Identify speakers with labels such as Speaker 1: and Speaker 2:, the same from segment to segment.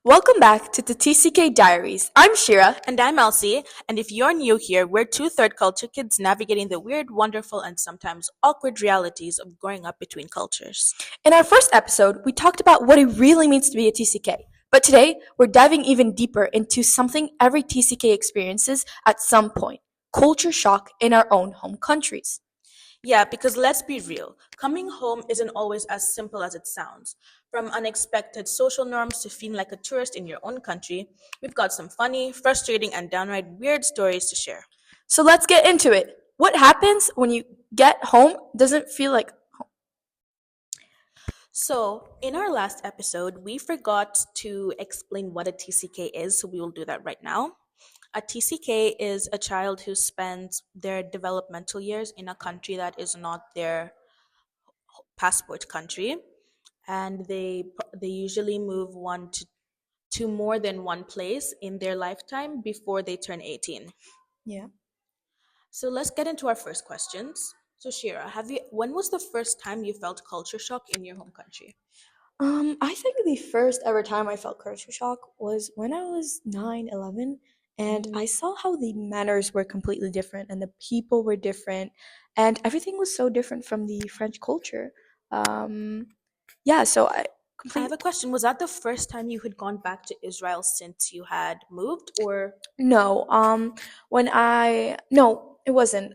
Speaker 1: Welcome back to the TCK Diaries. I'm Shira.
Speaker 2: And I'm Elsie, and if you're new here, we're two third culture kids navigating the weird, wonderful, and sometimes awkward realities of growing up between cultures.
Speaker 1: In our first episode, we talked about what it really means to be a TCK. But today, we're diving even deeper into something every TCK experiences at some point: culture shock in our own home countries.
Speaker 2: Yeah, because let's be real, coming home isn't always as simple as it sounds. From unexpected social norms to feeling like a tourist in your own country, we've got some funny, frustrating, and downright weird stories to share.
Speaker 1: So let's get into it. What happens when you get home doesn't feel like home?
Speaker 2: So, in our last episode, we forgot to explain what a TCK is, so we will do that right now. A TCK is a child who spends their developmental years in a country that is not their passport country, and they usually move to more than one place in their lifetime before they turn 18.
Speaker 1: Yeah.
Speaker 2: So let's get into our first questions. So Shira, have you when was the first time you felt culture shock in your home country?
Speaker 1: I think the first ever time I felt culture shock was when I was 9, 11, and
Speaker 2: Mm.
Speaker 1: I saw how the manners were completely different and the people were different, and everything was so different from the French culture. Um, yeah, so I
Speaker 2: I have
Speaker 1: completely
Speaker 2: a question. Was that the first time you had gone back to Israel since you had moved, or
Speaker 1: no. When I no, it wasn't.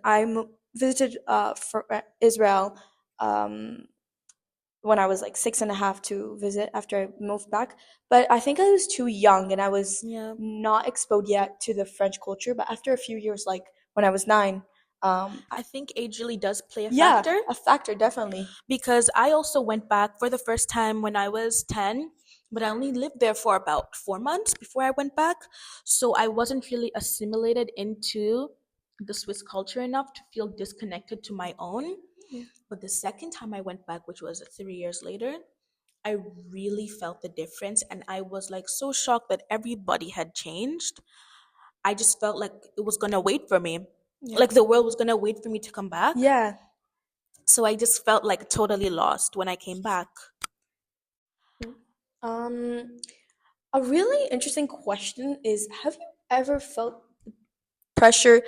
Speaker 1: Visited for Israel. Um, when I was like 6.5 to visit after I moved back. But I think I was too young and I was
Speaker 2: yeah?
Speaker 1: not exposed yet to the French culture. But after a few years, like when I was 9,
Speaker 2: I think age really does play a
Speaker 1: yeah,
Speaker 2: factor
Speaker 1: a factor definitely.
Speaker 2: because I also went back for the first time when I was 10, but I only lived there for about 4 months before I went back. So I wasn't really assimilated into the Swiss culture enough to feel disconnected to my own.
Speaker 1: Yeah.
Speaker 2: But the second time I went back, which was 3 years later, I really felt the difference and I was like so shocked that everybody had changed. I just felt like it was gonna wait for me.
Speaker 1: Yeah.
Speaker 2: Like the world was gonna wait for me to come back.
Speaker 1: Yeah.
Speaker 2: So I just felt like totally lost when I came back.
Speaker 1: Um, a really interesting question is: have you ever felt pressure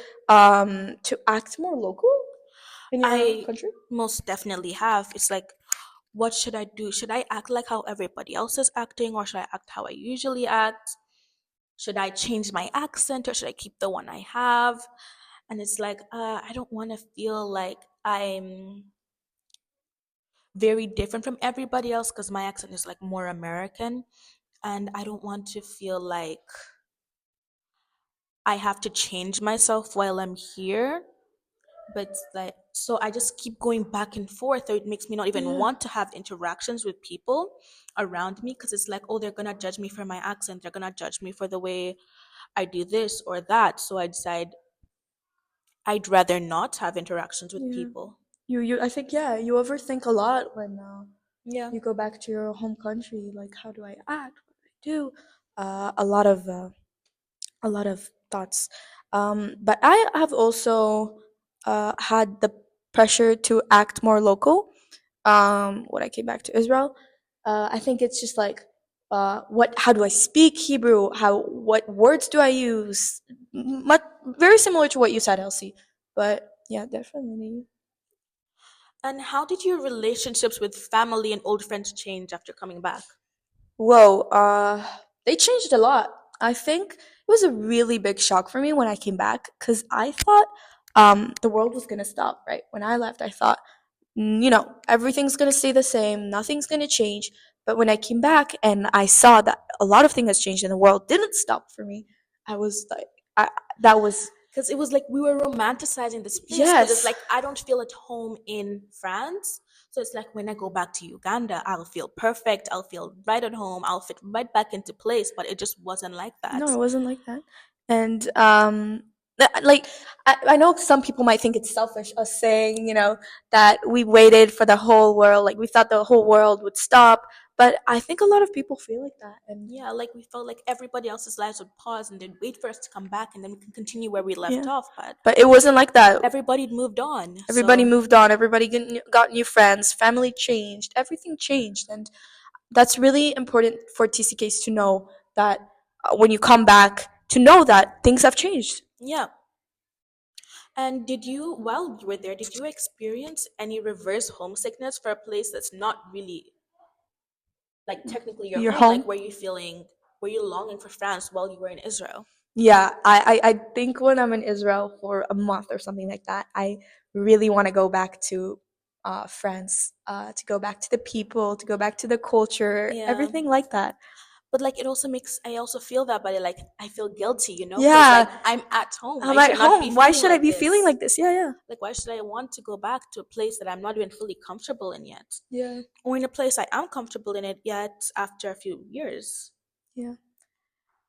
Speaker 1: to act more local in your
Speaker 2: I
Speaker 1: country?
Speaker 2: most definitely have. It's like, what should I do? Should I act like how everybody else is acting, or should I act how I usually act? Should I change my accent, or should I keep the one I have? And it's like, I don't want to feel like I'm very different from everybody else because my accent is like more American. And I don't want to feel like I have to change myself while I'm here. But like, so I just keep going back and forth, or it makes me not even
Speaker 1: Yeah.
Speaker 2: want to have interactions with people around me because it's like, oh, they're gonna judge me for my accent, they're gonna judge me for the way I do this or that. So I decide I'd rather not have interactions with
Speaker 1: Yeah.
Speaker 2: people.
Speaker 1: You I think, yeah, you overthink a lot when
Speaker 2: Yeah.
Speaker 1: you go back to your home country. Like, how do I act? What do I do? A lot of thoughts. But I have also had the pressure to act more local. When I came back to Israel, I think it's just like, what? How do I speak Hebrew? How? What words do I use? Much, very similar to what you said, Elsie. But yeah, definitely.
Speaker 2: And how did your relationships with family and old friends change after coming back?
Speaker 1: Whoa, they changed a lot. I think it was a really big shock for me when I came back because I thought the world was gonna stop. Right when I left, I thought, everything's gonna stay the same, nothing's gonna change. But when I came back and I saw that a lot of things has changed and the world didn't stop for me, I was like, I that was
Speaker 2: Because it was like we were romanticizing this place because it's
Speaker 1: yes,
Speaker 2: like I don't feel at home in France. So it's like when I go back to Uganda, I'll feel perfect. I'll feel right at home. I'll fit right back into place. But it just wasn't like that.
Speaker 1: no, it wasn't like that. And like I know some people might think it's selfish us saying, that we waited for the whole world, like we thought the whole world would stop. But I think a lot of people feel like that, and
Speaker 2: Yeah, like we felt like everybody else's lives would pause and they'd wait for us to come back and then we can continue where we left
Speaker 1: yeah.
Speaker 2: off. But
Speaker 1: But it wasn't like that.
Speaker 2: everybody'd moved on.
Speaker 1: Everybody
Speaker 2: So
Speaker 1: moved on. Everybody got new friends. Family changed. Everything changed, and that's really important for TCKs to know that when you come back to know that things have changed.
Speaker 2: Yeah. And while you were there, did you experience any reverse homesickness for a place that's not really like technically your
Speaker 1: Your
Speaker 2: home? Like,
Speaker 1: home?
Speaker 2: were you longing for France while you were in Israel?
Speaker 1: Yeah, I think when I'm in Israel for a month or something like that, I really want to go back to France, to go back to the people, to go back to the culture,
Speaker 2: Yeah.
Speaker 1: everything like that.
Speaker 2: But like it also makes I also feel that, but like I feel guilty, because
Speaker 1: Yeah,
Speaker 2: like I'm at home.
Speaker 1: I'm
Speaker 2: I
Speaker 1: at
Speaker 2: should not be
Speaker 1: home. Why
Speaker 2: feeling
Speaker 1: should I
Speaker 2: like
Speaker 1: be feeling
Speaker 2: this.
Speaker 1: like this? Yeah, yeah.
Speaker 2: Like, why should I want to go back to a place that I'm not even fully comfortable in yet?
Speaker 1: Yeah,
Speaker 2: Or in a place I am comfortable in it yet after a few years?
Speaker 1: yeah.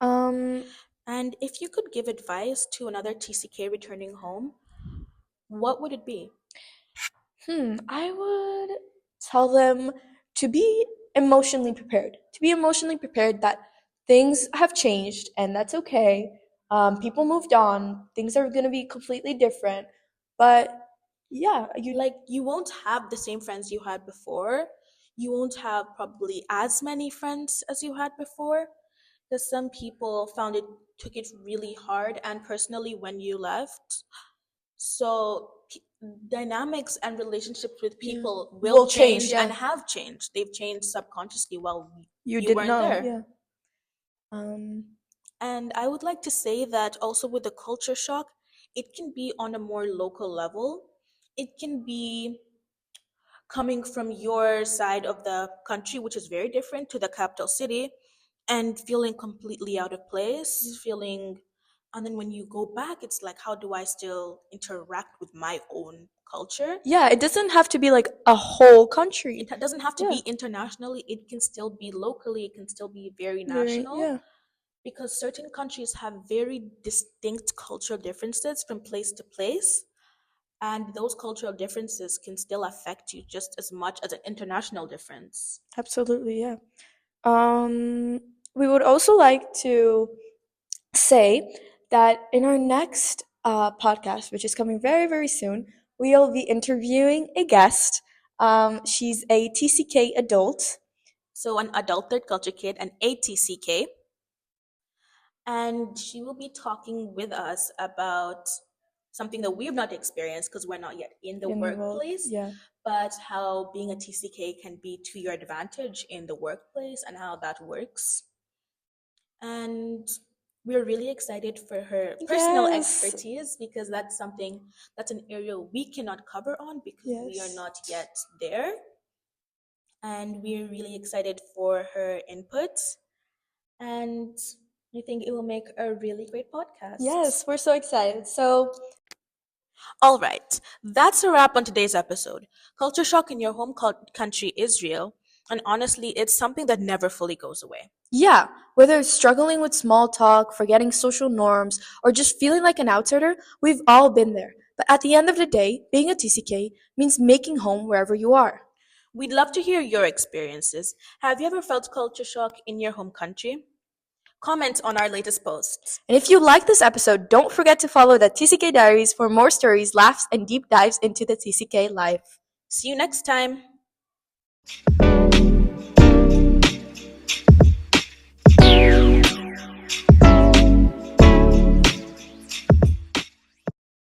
Speaker 1: Um,
Speaker 2: And if you could give advice to another TCK returning home, what would it be?
Speaker 1: I would tell them to be emotionally prepared. To be emotionally prepared that things have changed and that's okay. People moved on. Things are going to be completely different. But yeah,
Speaker 2: Like, you won't have the same friends you had before. You won't have probably as many friends as you had before, because some people took it really hard and personally when you left. So dynamics and relationships with
Speaker 1: yeah,
Speaker 2: people will
Speaker 1: will change.
Speaker 2: change and
Speaker 1: Yeah,
Speaker 2: have changed. They've changed subconsciously while
Speaker 1: you
Speaker 2: you
Speaker 1: didn't
Speaker 2: weren't
Speaker 1: know.
Speaker 2: there.
Speaker 1: Yeah. Um,
Speaker 2: And I would like to say that also with the culture shock, it can be on a more local level. It can be coming from your side of the country, which is very different to the capital city, and feeling completely out of
Speaker 1: yeah.
Speaker 2: place, and then when you go back, it's like, how do I still interact with my own culture?
Speaker 1: Yeah, it doesn't have to be like a whole country.
Speaker 2: Doesn't have to
Speaker 1: Yeah,
Speaker 2: be internationally, it can still be locally, it can still be very
Speaker 1: very.
Speaker 2: national,
Speaker 1: Yeah,
Speaker 2: because certain countries have very distinct cultural differences from place to place, and those cultural differences can still affect you just as much as an international difference.
Speaker 1: absolutely. Yeah. Um, we would also like to say that in our next podcast, which is coming very, very soon, we'll be interviewing a guest. She's a TCK adult.
Speaker 2: So, an adult third culture kid, an ATCK, and she will be talking with us about something that we've not experienced because we're not yet in the
Speaker 1: In the world.
Speaker 2: workplace,
Speaker 1: Yeah.
Speaker 2: but how being a TCK can be to your advantage in the workplace and how that works. And we're really excited for her personal
Speaker 1: Yes.
Speaker 2: expertise, because that's an area we cannot cover on because we are
Speaker 1: Yes.
Speaker 2: not yet there. And we're really excited for her input. And I think it will make a really great podcast.
Speaker 1: Yes, we're so excited. So,
Speaker 2: All right, that's a wrap on today's episode. Culture shock in your country is real, and honestly, it's something that never fully goes away.
Speaker 1: yeah, whether it's struggling with small talk, forgetting social norms, or just feeling like an outsider, we've all been there. But at the end of the day, being a TCK means making home wherever you are.
Speaker 2: We'd love to hear your experiences. Have you ever felt culture shock in your home country? Comment on our latest posts.
Speaker 1: And if you like this episode, don't forget to follow the TCK Diaries for more stories, laughs, and deep dives into the TCK life.
Speaker 2: See you next time.